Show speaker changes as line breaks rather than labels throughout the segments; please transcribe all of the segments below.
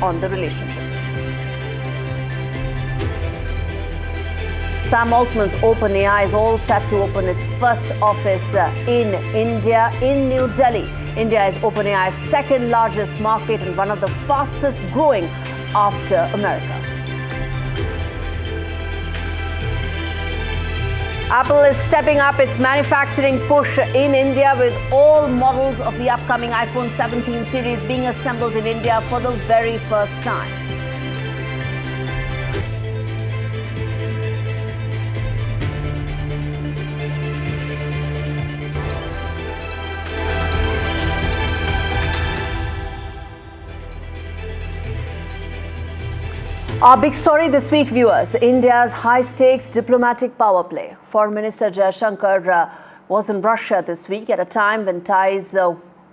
on the relationship. Sam Altman's OpenAI is all set to open its first office in India, in New Delhi. India is OpenAI's second largest market and one of the fastest growing after America. Apple is stepping up its manufacturing push in India with all models of the upcoming iPhone 17 series being assembled in India for the very first time. Our big story this week, viewers, India's high-stakes diplomatic power play. Foreign Minister Jaishankar was in Russia this week at a time when ties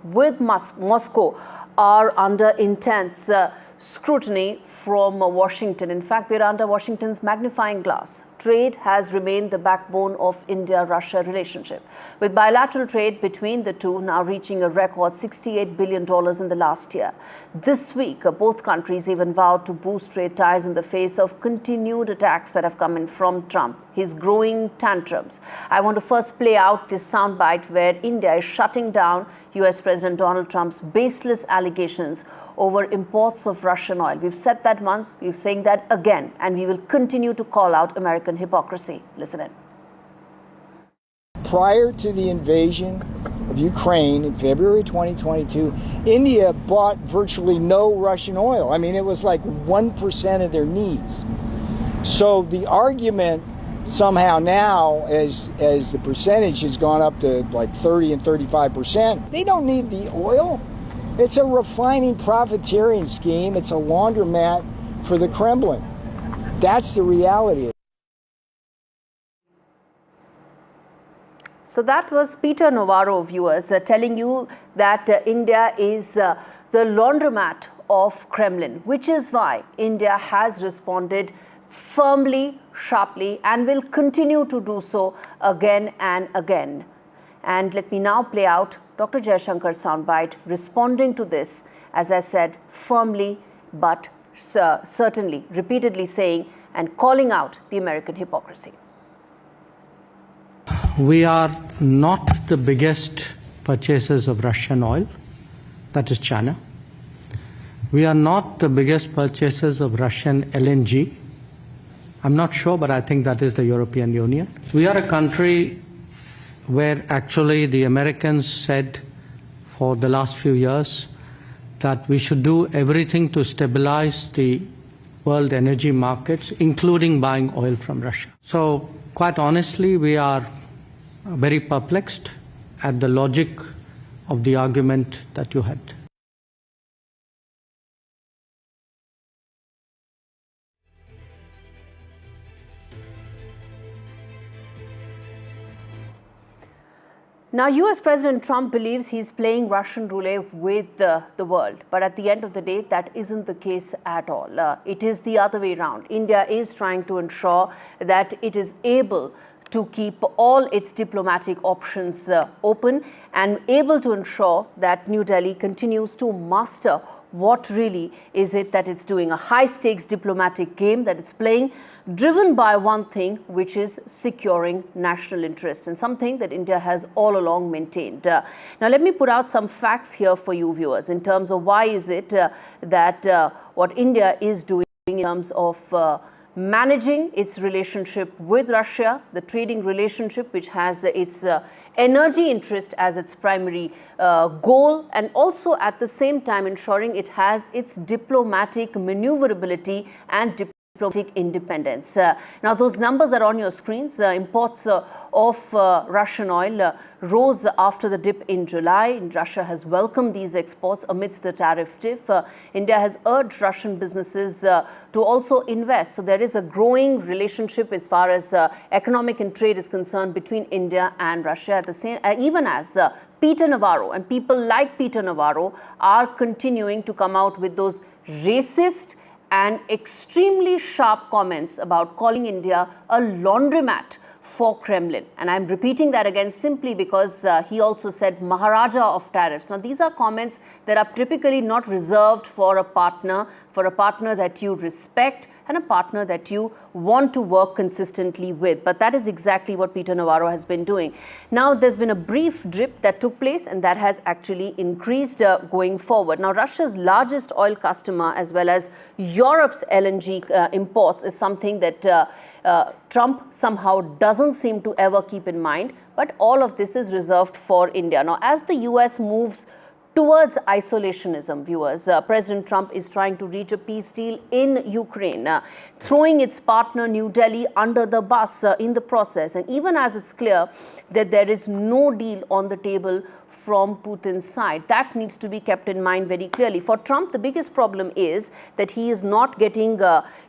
with Moscow are under intense scrutiny from Washington. In fact, they're under Washington's magnifying glass. Trade has remained the backbone of India-Russia relationship, with bilateral trade between the two now reaching a record $68 billion in the last year. This week, both countries even vowed to boost trade ties in the face of continued attacks that have come in from Trump, his growing tantrums. I want to first play out this soundbite where India is shutting down US President Donald Trump's baseless allegations over imports of Russian oil. We've said that once, we're saying that again, and we will continue to call out American hypocrisy. Listen in.
Prior to the invasion of Ukraine in February 2022, India bought virtually no Russian oil. I mean, it was like 1% of their needs. So the argument somehow now, as the percentage has gone up to like 30 and 35%, they don't need the oil. It's a refining profiteering scheme. It's a laundromat for the Kremlin. That's the reality.
So that was Peter Navarro, viewers, telling you that India is the laundromat of Kremlin, which is why India has responded firmly, sharply, and will continue to do so again and again. And let me now play out Dr. Jaishankar's soundbite responding to this, as I said, firmly, but certainly, repeatedly saying and calling out the American hypocrisy.
We are not the biggest purchasers of Russian oil, that is China. We are not the biggest purchasers of Russian LNG. I'm not sure, but I think that is the European Union. We are a country where actually the Americans said for the last few years that we should do everything to stabilize the world energy markets, including buying oil from Russia. So quite honestly, we are very perplexed at the logic of the argument that you had.
Now, US President Trump believes he's playing Russian roulette with the world. But at the end of the day, that isn't the case at all. It is the other way around. India is trying to ensure that it is able to keep all its diplomatic options open and able to ensure that New Delhi continues to master what really is it that it's doing, a high-stakes diplomatic game that it's playing, driven by one thing, which is securing national interest, and something that India has all along maintained. Now, let me put out some facts here for you, viewers, in terms of why is it that what India is doing in terms of managing its relationship with Russia, the trading relationship, which has its energy interest as its primary goal, and also at the same time ensuring it has its diplomatic maneuverability and diplomatic independence. Now, those numbers are on your screens. Imports of Russian oil rose after the dip in July. Russia has welcomed these exports amidst the tariff tiff. India has urged Russian businesses to also invest. So there is a growing relationship as far as economic and trade is concerned between India and Russia. At the same, even as Peter Navarro and people like Peter Navarro are continuing to come out with those racist and extremely sharp comments about calling India a laundromat for Kremlin. And I'm repeating that again simply because he also said Maharaja of tariffs. Now, these are comments that are typically not reserved for a partner that you respect and a partner that you want to work consistently with. But that is exactly what Peter Navarro has been doing. Now, there's been a brief drip that took place, and that has actually increased going forward. Now, Russia's largest oil customer, as well as Europe's LNG imports, is something that Trump somehow doesn't seem to ever keep in mind. But all of this is reserved for India. Now, as the US moves towards isolationism, viewers, President Trump is trying to reach a peace deal in Ukraine, throwing its partner New Delhi under the bus in the process. And even as it's clear that there is no deal on the table from Putin's side, that needs to be kept in mind very clearly. For Trump, the biggest problem is that he is not getting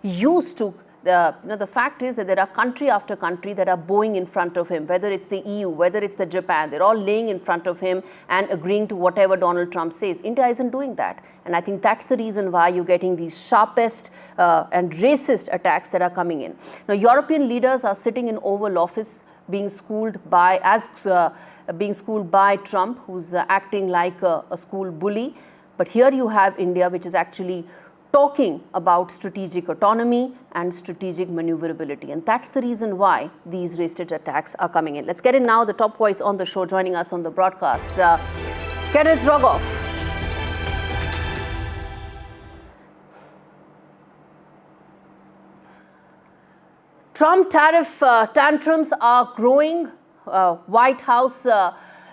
used to the fact is that there are country after country that are bowing in front of him, whether it's the EU, whether it's the Japan, they're all laying in front of him and agreeing to whatever Donald Trump says. India isn't doing that. And I think that's the reason why you're getting these sharpest and racist attacks that are coming in. Now, European leaders are sitting in Oval Office being schooled by Trump, who's acting like a school bully. But here you have India, which is actually talking about strategic autonomy and strategic maneuverability. And that's the reason why these racist attacks are coming in. Let's get in now. The top voice on the show, joining us on the broadcast, Kenneth Rogoff. Trump tariff tantrums are growing. White House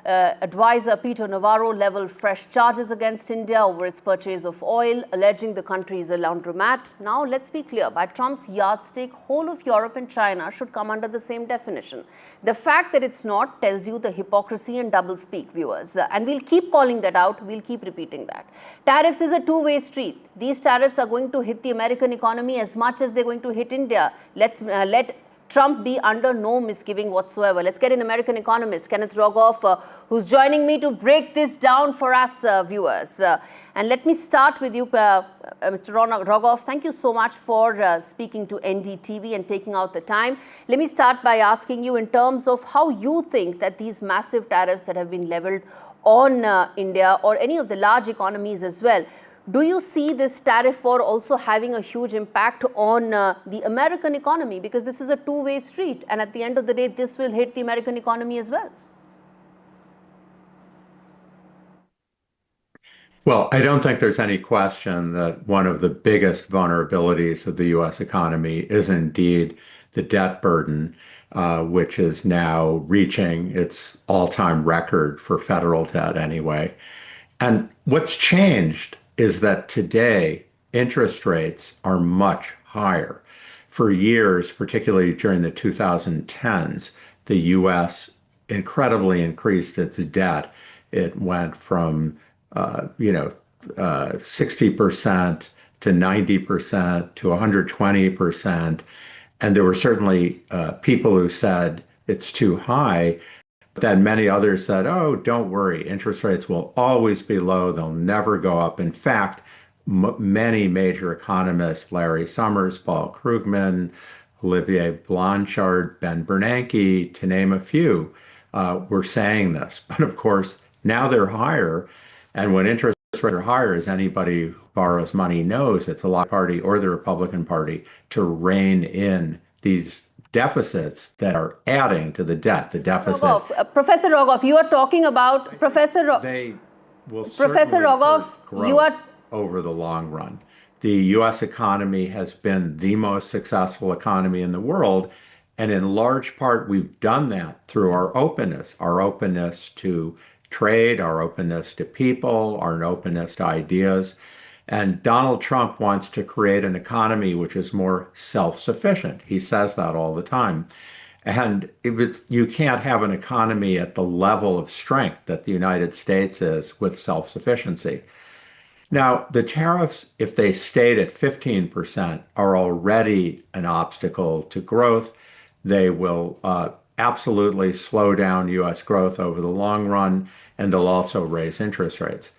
advisor Peter Navarro leveled fresh charges against India over its purchase of oil, alleging the country is a laundromat. Now, let's be clear, by Trump's yardstick, whole of Europe and China should come under the same definition. The fact that it's not tells you the hypocrisy and doublespeak, viewers. And we'll keep calling that out. We'll keep repeating that. Tariffs is a two-way street. These tariffs are going to hit the American economy as much as they're going to hit India. Let's let Trump be under no misgiving whatsoever. Let's get an American economist, Kenneth Rogoff, who's joining me to break this down for us, viewers. And let me start with you, Mr. Rogoff. Thank you so much for speaking to NDTV and taking out the time. Let me start by asking you in terms of how you think that these massive tariffs that have been leveled on India or any of the large economies as well, do you see this tariff war also having a huge impact on the American economy? Because this is a two-way street, and at the end of the day, this will hit the American economy as well.
Well, I don't think there's any question that one of the biggest vulnerabilities of the U.S. economy is indeed the debt burden, which is now reaching its all-time record for federal debt anyway. And what's changed is that today interest rates are much higher. For years, particularly during the 2010s, the U.S. incredibly increased its debt. It went from 60% to 90% to 120%. And there were certainly people who said it's too high. But then many others said, oh, don't worry, interest rates will always be low. They'll never go up. In fact, many major economists, Larry Summers, Paul Krugman, Olivier Blanchard, Ben Bernanke, to name a few, were saying this. But of course, now they're higher. And when interest rates are higher, as anybody who borrows money knows, it's the Labour Party or the Republican Party to rein in these deficits that are adding to the debt. The deficit.
Professor Rogoff, you are talking about
They will certainly hurt growth over the long run. The U.S. economy has been the most successful economy in the world, and in large part, we've done that through our openness to trade, our openness to people, our openness to ideas. And Donald Trump wants to create an economy which is more self-sufficient. He says that all the time. And you can't have an economy at the level of strength that the United States is with self-sufficiency. Now, the tariffs, if they stayed at 15%, are already an obstacle to growth. They will absolutely slow down U.S. growth over the long run, and they'll also raise interest rates.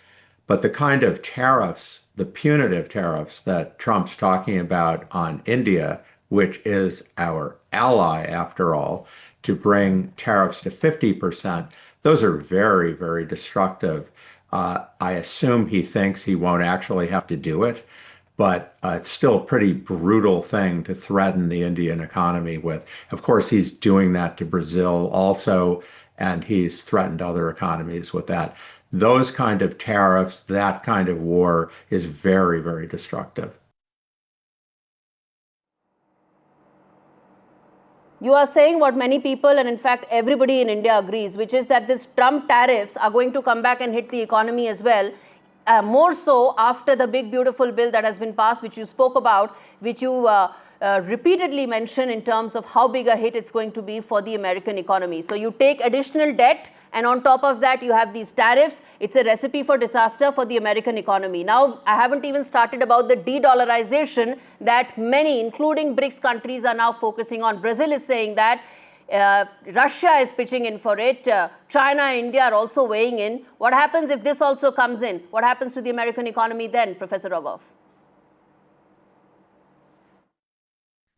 But the kind of tariffs, the punitive tariffs that Trump's talking about on India, which is our ally after all, to bring tariffs to 50%, those are very, very destructive. I assume he thinks he won't actually have to do it, but it's still a pretty brutal thing to threaten the Indian economy with. Of course, he's doing that to Brazil also, and he's threatened other economies with that. Those kind of tariffs, that kind of war is very, very destructive.
You are saying what many people, and in fact everybody in India agrees, which is that this Trump tariffs are going to come back and hit the economy as well. More so after the big beautiful bill that has been passed, which you spoke about, which you repeatedly mentioned in terms of how big a hit it's going to be for the American economy. So you take additional debt, and on top of that you have these tariffs. It's a recipe for disaster for the American economy. Now, I haven't even started about the de-dollarization that many, including BRICS countries, are now focusing on. Brazil is saying that. Russia is pitching in for it. China and India are also weighing in. What happens if this also comes in? What happens to the American economy then, Professor Rogoff?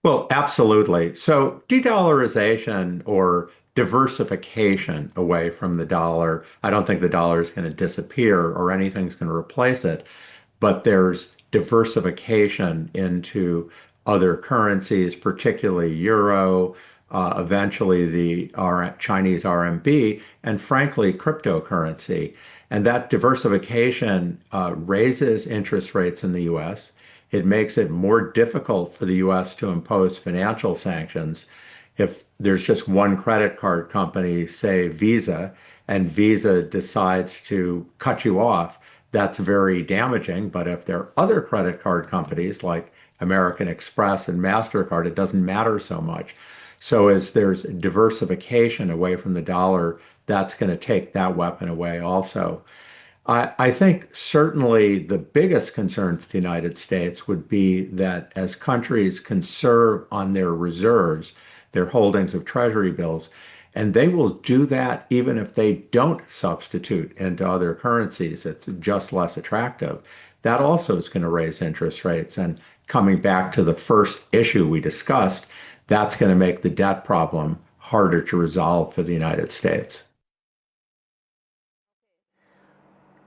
Well, absolutely. So de-dollarization or diversification away from the dollar, I don't think the dollar is going to disappear or anything's going to replace it, but there's diversification into other currencies, particularly euro, eventually the Chinese RMB, and frankly, cryptocurrency. And that diversification raises interest rates in the US. It makes it more difficult for the US to impose financial sanctions. If there's just one credit card company, say Visa, and Visa decides to cut you off, that's very damaging. But if there are other credit card companies like American Express and MasterCard, it doesn't matter so much. So as there's diversification away from the dollar, that's going to take that weapon away also. I think certainly the biggest concern for the United States would be that as countries conserve on their reserves, their holdings of treasury bills, and they will do that even if they don't substitute into other currencies. It's just less attractive. That also is going to raise interest rates. And coming back to the first issue we discussed, that's going to make the debt problem harder to resolve for the United States.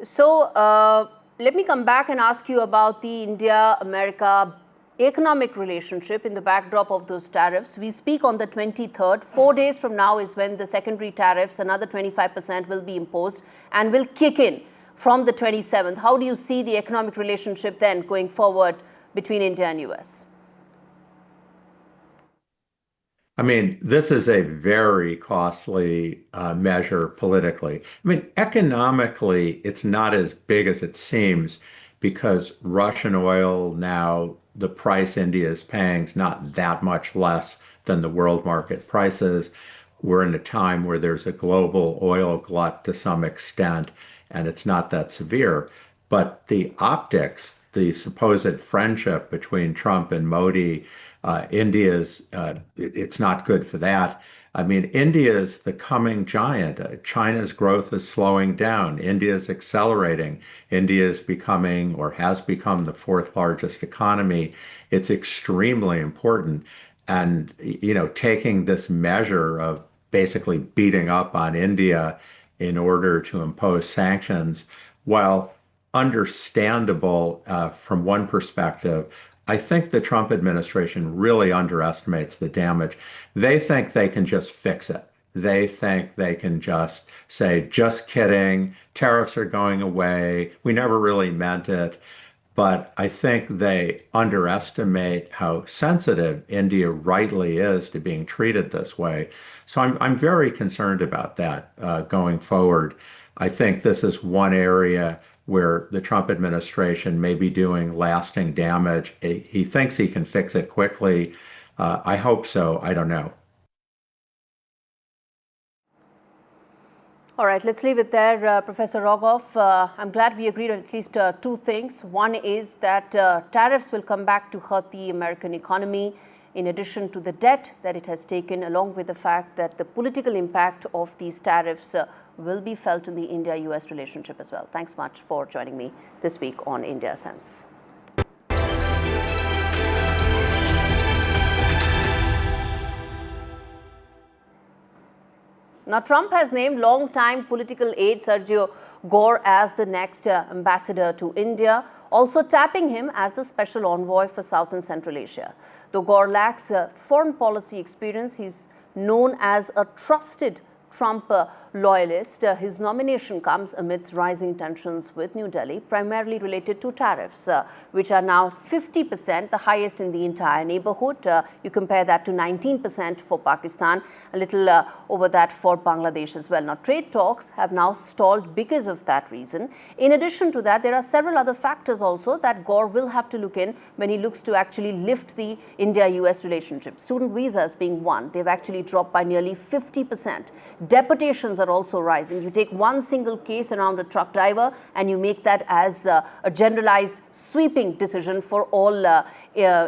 So let me come back and ask you about the India-America economic relationship in the backdrop of those tariffs. We speak on the 23rd. 4 days from now is when the secondary tariffs, another 25%, will be imposed and will kick in from the 27th. How do you see the economic relationship then going forward between India and US?
I mean, this is a very costly measure politically. I mean, economically, it's not as big as it seems because Russian oil now, the price India is paying is not that much less than the world market prices. We're in a time where there's a global oil glut to some extent, and it's not that severe. But the optics, the supposed friendship between Trump and Modi, India's, it's not good for that. I mean, India is the coming giant. China's growth is slowing down. India is accelerating. India is becoming or has become the fourth largest economy. It's extremely important. And, you know, taking this measure of basically beating up on India in order to impose sanctions, while understandable from one perspective, I think the Trump administration really underestimates the damage. They think they can just fix it. They think they can just say, just kidding, tariffs are going away. We never really meant it. But I think they underestimate how sensitive India rightly is to being treated this way. So I'm very concerned about that going forward. I think this is one area where the Trump administration may be doing lasting damage. He thinks he can fix it quickly. I hope so. I don't know.
All right, let's leave it there, Professor Rogoff. I'm glad we agreed on at least two things. One is that tariffs will come back to hurt the American economy, in addition to the debt that it has taken, along with the fact that the political impact of these tariffs will be felt in the India-US relationship as well. Thanks much for joining me this week on India Sense. Now, Trump has named long-time political aide Sergio Gaurie as the next ambassador to India, also tapping him as the special envoy for South and Central Asia. Though Gaurie lacks foreign policy experience, he's known as a trusted Trump loyalist. His nomination comes amidst rising tensions with New Delhi, primarily related to tariffs, which are now 50%, the highest in the entire neighborhood. You compare that to 19% for Pakistan, a little over that for Bangladesh as well. Now, trade talks have now stalled because of that reason. In addition to that, there are several other factors also that Gaurie will have to look in when he looks to actually lift the India-US relationship. Student visas being one, they've actually dropped by nearly 50%. Deportations are also rising. You take one single case around a truck driver and you make that as a generalized sweeping decision for all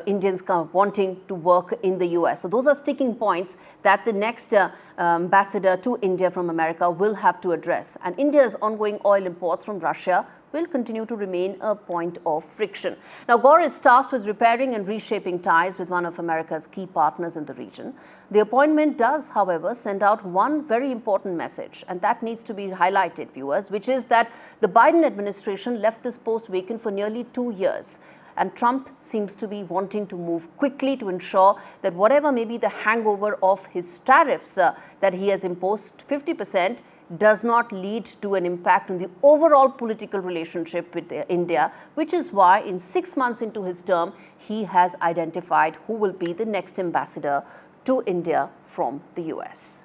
Indians wanting to work in the US. So those are sticking points that the next ambassador to India from America will have to address. And India's ongoing oil imports from Russia will continue to remain a point of friction. Now, Gaurie is tasked with repairing and reshaping ties with one of America's key partners in the region. The appointment does, however, send out one very important message, and that needs to be highlighted, viewers, which is that the Biden administration left this post vacant for nearly 2 years. And Trump seems to be wanting to move quickly to ensure that whatever may be the hangover of his tariffs that he has imposed, 50%, does not lead to an impact on the overall political relationship with India, which is why in 6 months into his term, he has identified who will be the next ambassador to India from the US.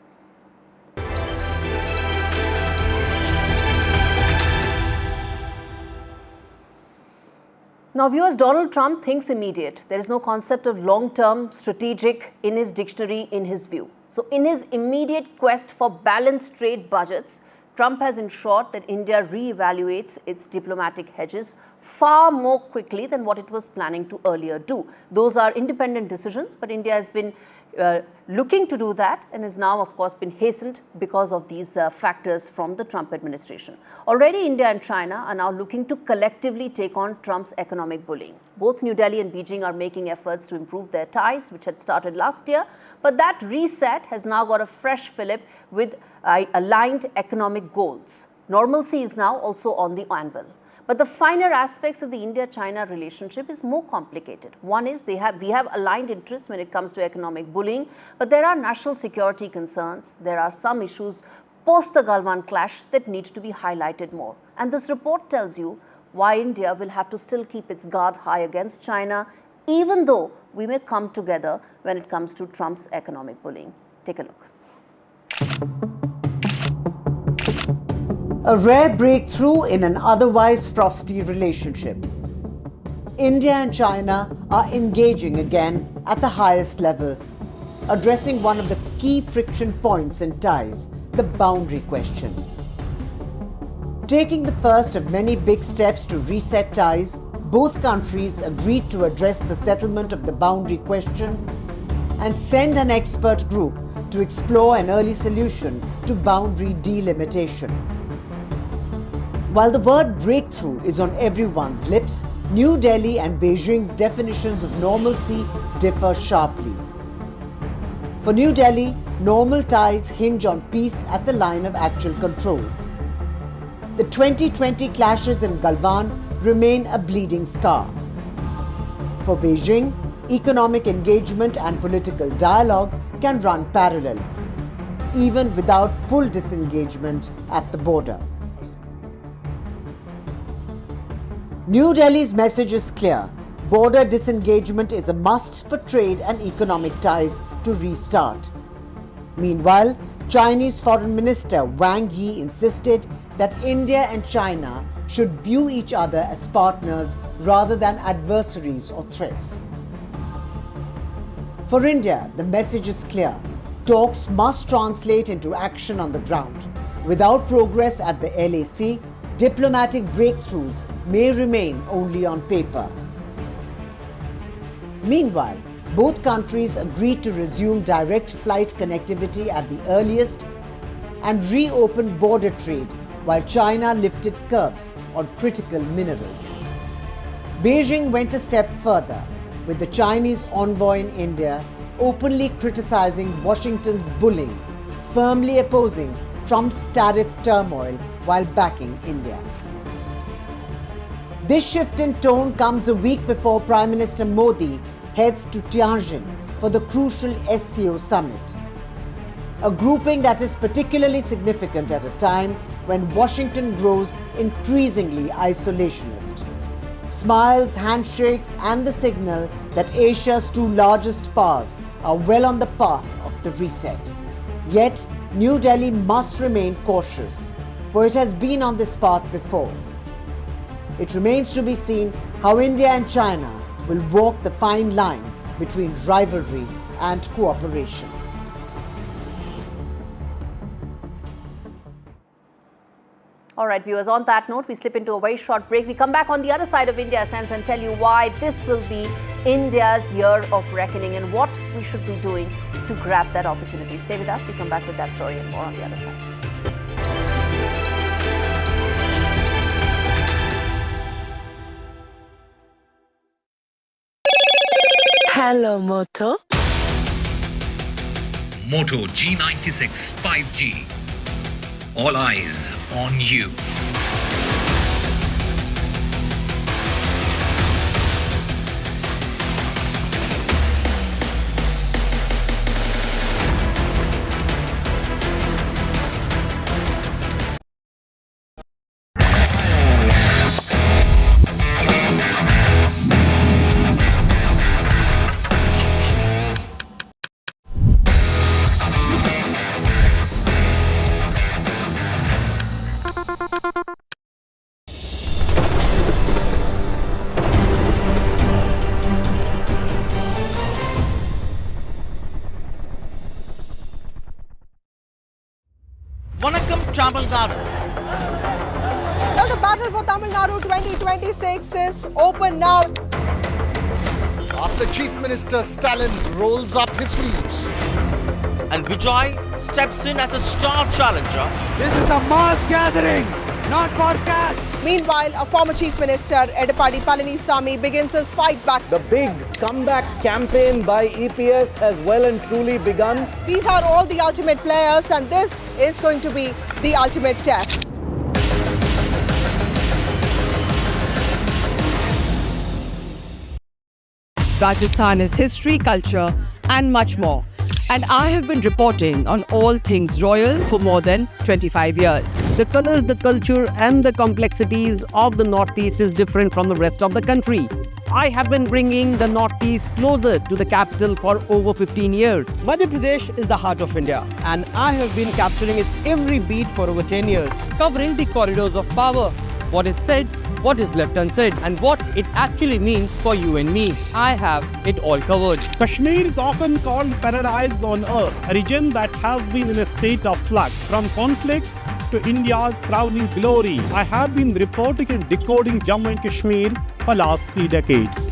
Now, viewers, Donald Trump thinks immediate. There is no concept of long-term strategic in his dictionary, in his view. So in his immediate quest for balanced trade budgets, Trump has ensured that India reevaluates its diplomatic hedges far more quickly than what it was planning to earlier do. Those are independent decisions, but India has been looking to do that and has now, of course, been hastened because of these factors from the Trump administration. Already, India and China are now looking to collectively take on Trump's economic bullying. Both New Delhi and Beijing are making efforts to improve their ties, which had started last year, but that reset has now got a fresh fillip with aligned economic goals. Normalcy is now also on the anvil. But the finer aspects of the India-China relationship is more complicated. One is we have aligned interests when it comes to economic bullying, but there are national security concerns. There are some issues post the Galwan clash that need to be highlighted more. And this report tells you why India will have to still keep its guard high against China, even though we may come together when it comes to Trump's economic bullying. Take a look.
A rare breakthrough in an otherwise frosty relationship. India and China are engaging again at the highest level, addressing one of the key friction points in ties, the boundary question. Taking the first of many big steps to reset ties, both countries agreed to address the settlement of the boundary question and send an expert group to explore an early solution to boundary delimitation. While the word breakthrough is on everyone's lips, New Delhi and Beijing's definitions of normalcy differ sharply. For New Delhi, normal ties hinge on peace at the line of actual control. The 2020 clashes in Galwan remain a bleeding scar. For Beijing, economic engagement and political dialogue can run parallel, even without full disengagement at the border. New Delhi's message is clear. Border disengagement is a must for trade and economic ties to restart. Meanwhile, Chinese Foreign Minister Wang Yi insisted that India and China should view each other as partners rather than adversaries or threats. For India, the message is clear. Talks must translate into action on the ground. Without progress at the LAC, diplomatic breakthroughs may remain only on paper. Meanwhile, both countries agreed to resume direct flight connectivity at the earliest and reopen border trade while China lifted curbs on critical minerals. Beijing went a step further, with the Chinese envoy in India openly criticizing Washington's bullying, firmly opposing Trump's tariff turmoil while backing India. This shift in tone comes a week before Prime Minister Modi heads to Tianjin for the crucial SCO summit, a grouping that is particularly significant at a time when Washington grows increasingly isolationist. Smiles, handshakes, and the signal that Asia's two largest powers are well on the path of the reset. Yet, New Delhi must remain cautious, for it has been on this path before. It remains to be seen how India and China will walk the fine line between rivalry and cooperation.
All right, viewers, on that note, we slip into a very short break. We come back on the other side of India Sense and tell you why this will be India's year of reckoning and what we should be doing to grab that opportunity. Stay with us. We come back with that story and more on the other side.
Hello, Moto.
Moto G96 5G. All eyes on you.
Tamil Nadu.
Now the battle for Tamil Nadu 2026 is open now.
After Chief Minister Stalin rolls up his sleeves. And Vijay steps in as a star challenger.
This is a mass gathering, not for cash.
Meanwhile, a former Chief Minister, Edeppadi Palanisamy, begins his fight back.
The big comeback campaign by EPS has well and truly begun.
These are all the ultimate players, and this is going to be the ultimate test.
Rajasthan is history, culture, and much more. And I have been reporting on all things royal for more than 25 years.
The colors, the culture, and the complexities of the Northeast is different from the rest of the country. I have been bringing the Northeast closer to the capital for over 15 years. Madhya Pradesh is the heart of India, and I have been capturing its every beat for over 10 years, covering the corridors of power. What is said, what is left unsaid, and what it actually means for you and me. I have it all covered.
Kashmir is often called paradise on earth, a region that has been in a state of flux from conflict to India's crowning glory. I have been reporting and decoding Jammu and Kashmir for last 3 decades.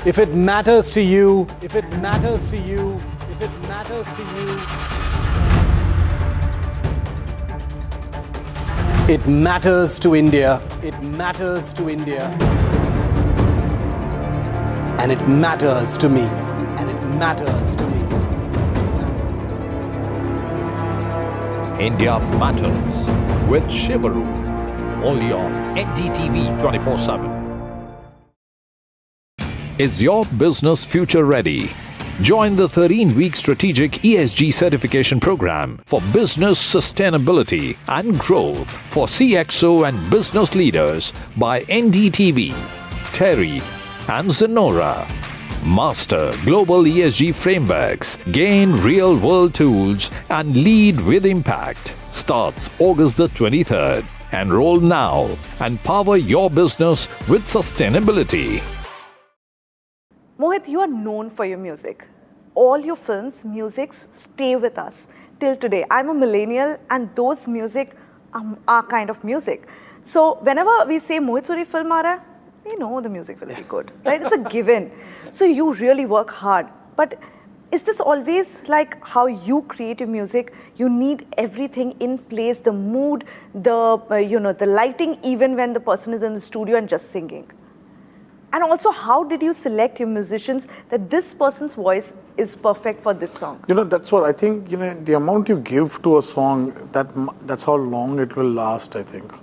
If it matters to you, if it matters to you, if it matters to you, it matters to India, it matters to India, and it matters to me, and it matters to me.
India Matters with Shivaru, only on NDTV 24/7. Is your business future ready? Join the 13-week strategic ESG certification program for business sustainability and growth for CXO and business leaders by NDTV, Terry, and Zenora. Master global ESG frameworks, gain real-world tools, and lead with impact. Starts August the 23rd. Enroll now and power your business with sustainability.
Mohit, you are known for your music. All your films, musics stay with us till today. I'm a millennial and those music are kind of music. So whenever we say Mohit Suri film aa raha hai, we know the music will be good, right? It's a given. So you really work hard. But is this always like how you create your music? You need everything in place, the mood, the lighting, even when the person is in the studio and just singing. And also, how did you select your musicians that this person's voice is perfect for this song?
That's what I think, the amount you give to a song, that's how long it will last, I think.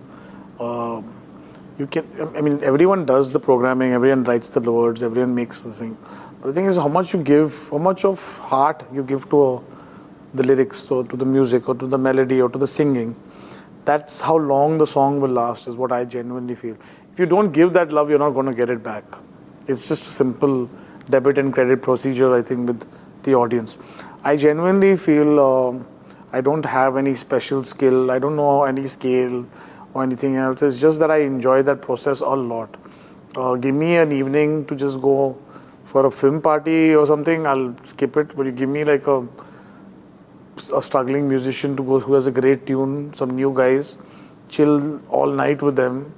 Everyone does the programming, everyone writes the words, everyone makes the thing. But the thing is how much you give, how much of heart you give to the lyrics or to the music or to the melody or to the singing. That's how long the song will last, is what I genuinely feel. If you don't give that love, you're not going to get it back. It's just a simple debit and credit procedure, I think, with the audience. I genuinely feel I don't have any special skill. I don't know any scale or anything else. It's just that I enjoy that process a lot. Give me an evening to just go for a film party or something, I'll skip it. But you give me like a struggling musician to go who has a great tune, some new guys, chill all night with them.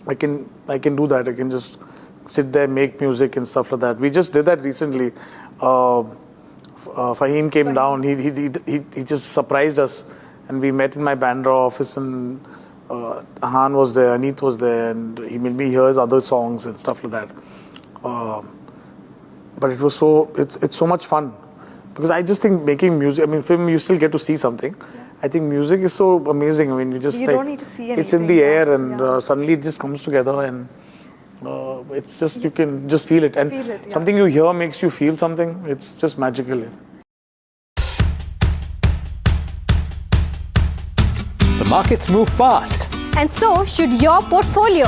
I can do that. I can just sit there, make music and stuff like that. We just did that recently. Fahim came down. He just surprised us, and we met in my Bandra office, and Ahan was there, Aneet was there, and he made me hear his other songs and stuff like that. But it was it's so much fun, because I just think making music, film you still get to see something. Yeah. I think music is so amazing. You just
don't need to see anything.
It's in the air, and suddenly it just comes together, and it's just, you can just feel it. And something you hear makes you feel something. It's just magical.
The markets move fast.
And so should your portfolio.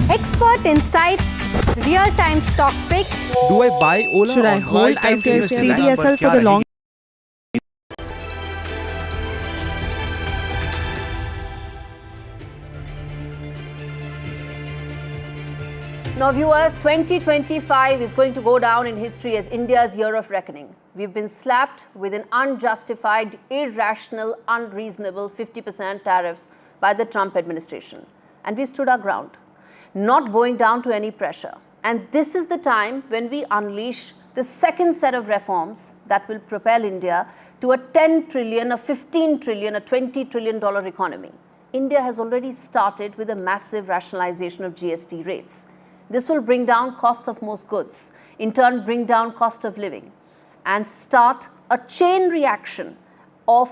Expert insights, real-time stock picks.
Do I buy Ola?
Should I hold CDSL for the long?
Now viewers, 2025 is going to go down in history as India's year of reckoning. We've been slapped with an unjustified, irrational, unreasonable 50% tariffs by the Trump administration. And we stood our ground, not bowing down to any pressure. And this is the time when we unleash the second set of reforms that will propel India to a 10 trillion, a 15 trillion, a $20 trillion economy. India has already started with a massive rationalization of GST rates. This will bring down costs of most goods, in turn bring down cost of living, and start a chain reaction of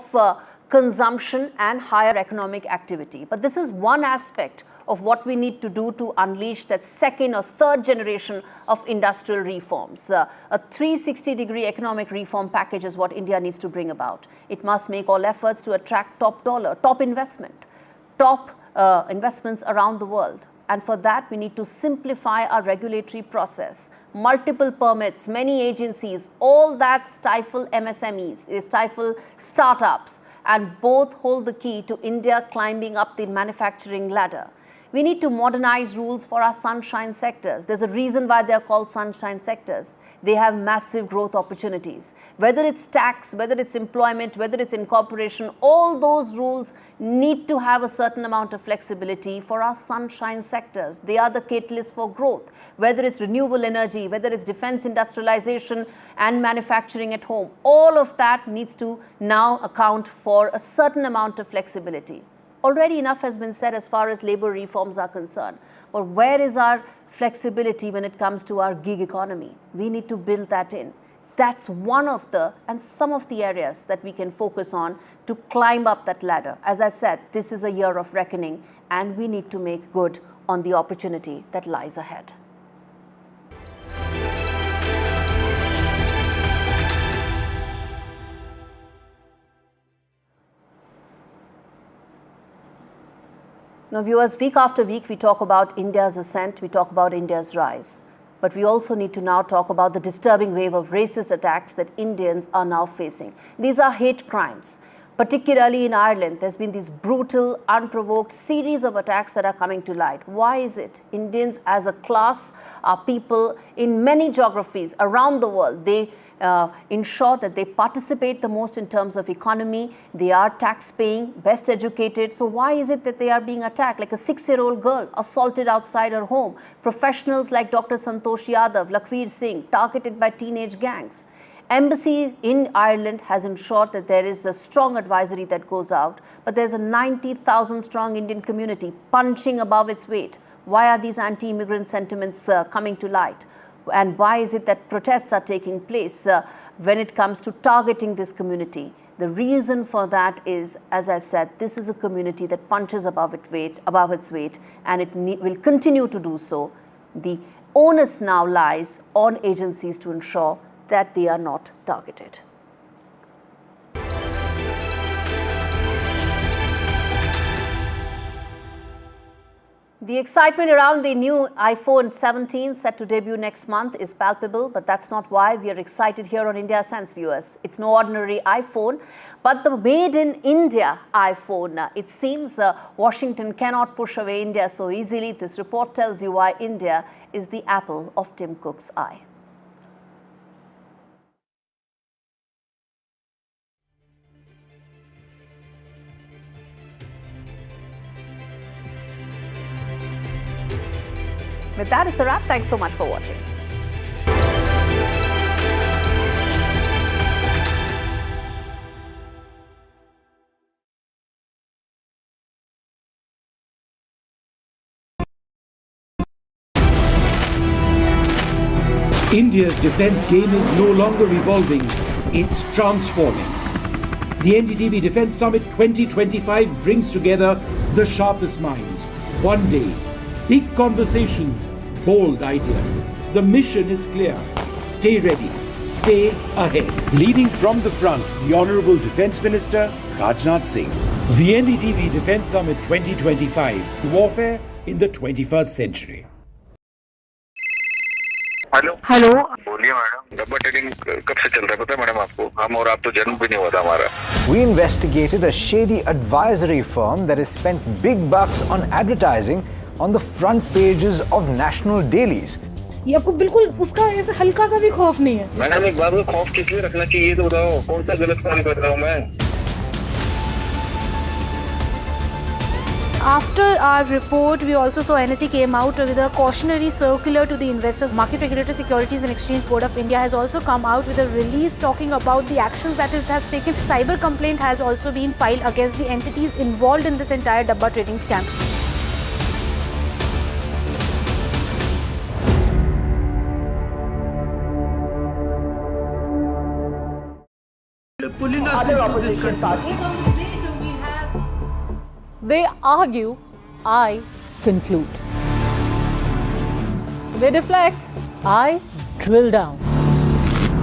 consumption and higher economic activity. But this is one aspect of what we need to do to unleash that second or third generation of industrial reforms. A 360-degree economic reform package is what India needs to bring about. It must make all efforts to attract top dollar, top investment, top investments around the world. And for that, we need to simplify our regulatory process. Multiple permits, many agencies, all that stifle MSMEs, they stifle startups, and both hold the key to India climbing up the manufacturing ladder. We need to modernize rules for our sunshine sectors. There's a reason why they're called sunshine sectors. They have massive growth opportunities. Whether it's tax, whether it's employment, whether it's incorporation, all those rules need to have a certain amount of flexibility for our sunshine sectors. They are the catalyst for growth. Whether it's renewable energy, whether it's defense industrialization and manufacturing at home, all of that needs to now account for a certain amount of flexibility. Already enough has been said as far as labor reforms are concerned. But where is our flexibility when it comes to our gig economy? We need to build that in. That's one of the and some of the areas that we can focus on to climb up that ladder. As I said, this is a year of reckoning, and we need to make good on the opportunity that lies ahead. Now viewers, week after week we talk about India's ascent, we talk about India's rise. But we also need to now talk about the disturbing wave of racist attacks that Indians are now facing. These are hate crimes particularly in Ireland. There's been this brutal, unprovoked series of attacks that are coming to light. Why is it? Indians as a class are people in many geographies around the world. They ensure that they participate the most in terms of economy. They are tax-paying, best educated. So why is it that they are being attacked? Like a 6-year-old girl assaulted outside her home. Professionals like Dr. Santosh Yadav, Lakhvir Singh, targeted by teenage gangs. Embassy in Ireland has ensured that there is a strong advisory that goes out, but there's a 90,000 strong Indian community punching above its weight. Why are these anti-immigrant sentiments coming to light? And why is it that protests are taking place when it comes to targeting this community? The reason for that is, as I said, this is a community that punches above its weight, and it will continue to do so. The onus now lies on agencies to ensure that they are not targeted. The excitement around the new iPhone 17 set to debut next month is palpable, but that's not why we are excited here on India Sense, viewers. It's no ordinary iPhone, but the made in India iPhone. It seems Washington cannot push away India so easily. This report tells you why India is the apple of Tim Cook's eye. With that, it's a wrap. Thanks so much for watching.
India's defense game is no longer evolving, it's transforming. The NDTV Defense Summit 2025 brings together the sharpest minds. One day, big conversations, bold ideas. The mission is clear. Stay ready. Stay ahead. Leading from the front, the Honorable Defence Minister, Rajnath Singh. The NDTV Defence Summit 2025. Warfare in the 21st century.
Hello hello बोलिए madam डब्बा trading कब से चल रहा है पता है madam आपको हम और आप तो जन्म भी नहीं हुआ था हमारा
We investigated a shady advisory firm that has spent big bucks on advertising on the front pages of national dailies.
ये आपको बिल्कुल उसका ऐसे हल्का सा भी खौफ नहीं है
मैडम एक बार को खौफ किस लिए रखना चाहिए तो बताओ कौन सा गलत काम कर रहा हूँ मैं
After our report, we also saw NSE came out with a cautionary circular to the investors. Market Regulator Securities and Exchange Board of India has also come out with a release talking about the actions that it has taken. Cyber complaint has also been filed against the entities involved in this entire dabba trading scam.
Pulling us
Other
into
opposition
this
parties. They argue, I conclude. They deflect, I drill down.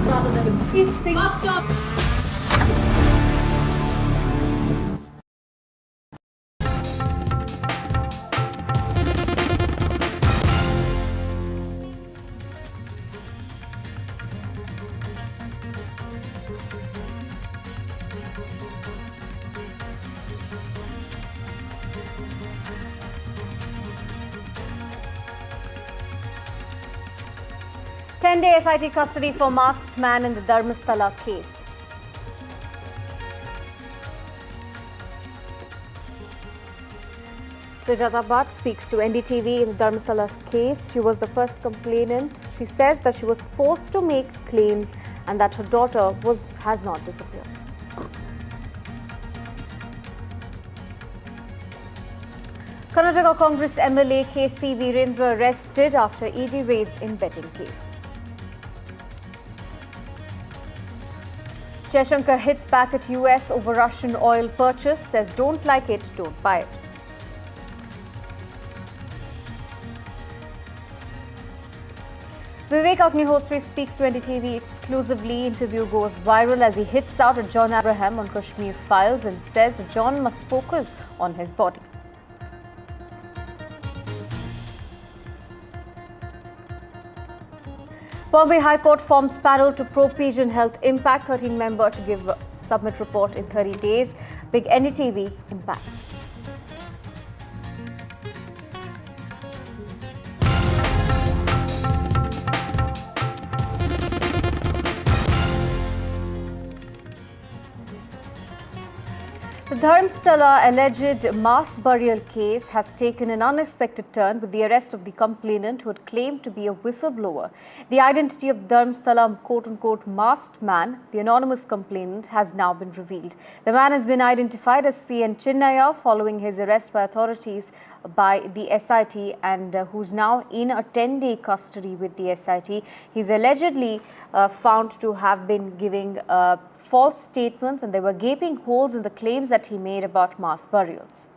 Stop.
10-day SIT custody for masked man in the Dharmasthala case. Sujata Bhatt speaks to NDTV in the Dharmasthala case. She was the first complainant. She says that she was forced to make claims and that her daughter has not disappeared. Karnataka Congress MLA KC Virendra arrested after ED raids in betting case. Jaishankar hits back at US over Russian oil purchase, says don't like it, don't buy it. Vivek Agnihotri speaks to NDTV exclusively. Interview goes viral as he hits out at John Abraham on Kashmir files and says John must focus on his body. Bombay High Court forms panel to probe pigeon health impact. 13-member to give submit report in 30 days. Big NDTV impact. The Dharmasthala alleged mass burial case has taken an unexpected turn with the arrest of the complainant who had claimed to be a whistleblower. The identity of Dharmasthala quote-unquote masked man, the anonymous complainant, has now been revealed. The man has been identified as C.N. Chinnaya following his arrest by authorities by the SIT and who's now in a 10-day custody with the SIT. He's allegedly found to have been giving false statements, and there were gaping holes in the claims that he made about mass burials.